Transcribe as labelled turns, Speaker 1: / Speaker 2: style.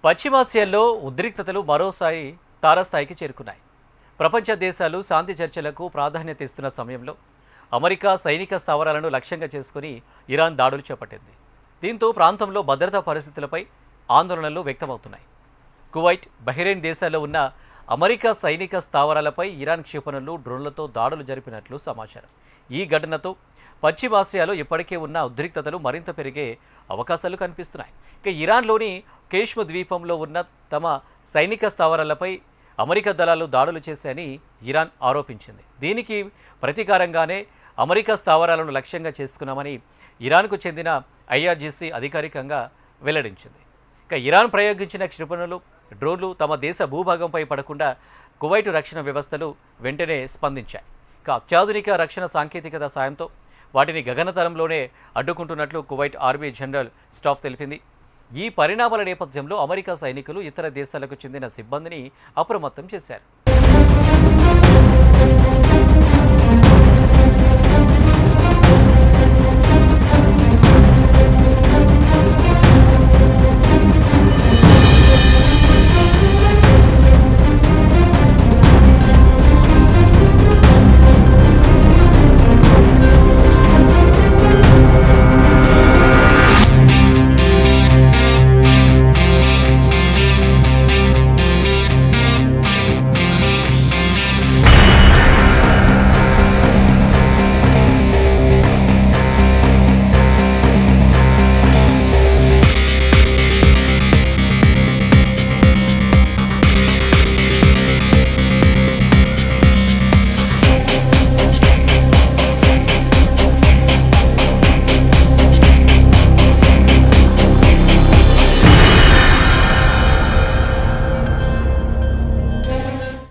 Speaker 1: పశ్చిమాసియాలో ఉద్రిక్తతలు మరోసారి తారస్థాయికి చేరుకున్నాయి. ప్రపంచ దేశాలు శాంతి చర్చలకు ప్రాధాన్యత ఇస్తున్న సమయంలో అమెరికా సైనిక స్థావరాలను లక్ష్యంగా చేసుకుని ఇరాన్ దాడులు చేపట్టింది. దీంతో ప్రాంతంలో భద్రతా పరిస్థితులపై ఆందోళనలు వ్యక్తమవుతున్నాయి. కువైట్, బహ్రెయిన్ దేశాల్లో ఉన్న అమెరికా సైనిక స్థావరాలపై ఇరాన్ క్షిపణులు, డ్రోన్లతో దాడులు జరిపినట్లు సమాచారం. ఈ ఘటనతో పశ్చిమాసియాలో ఇప్పటికే ఉన్న ఉద్రిక్తతలు మరింత పెరిగే అవకాశాలు కనిపిస్తున్నాయి. ఇక ఇరాన్లోని కేష్మ ద్వీపంలో ఉన్న తమ సైనిక స్థావరాలపై అమెరికా దళాలు దాడులు చేశాయని ఇరాన్ ఆరోపించింది. దీనికి ప్రతీకారంగానే అమెరికా స్థావరాలను లక్ష్యంగా చేసుకున్నామని ఇరాన్కు చెందిన ఐఆర్జీసీ అధికారికంగా వెల్లడించింది. ఇక ఇరాన్ ప్రయోగించిన క్షిపణులు, డ్రోన్లు తమ దేశ భూభాగంపై పడకుండా కువైట్ రక్షణ వ్యవస్థలు వెంటనే స్పందించాయి. ఇక అత్యాధునిక రక్షణ సాంకేతికత సాయంతో వాటిని గగనతలంలోనే అడ్డుకుంటున్నట్లు కువైట్ ఆర్మీ జనరల్ స్టాఫ్ తెలిపింది. ఈ పరిణామాల నేపథ్యంలో అమెరికా సైనికులు ఇతర దేశాలకు చెందిన సిబ్బందిని అప్రమత్తం చేశారు.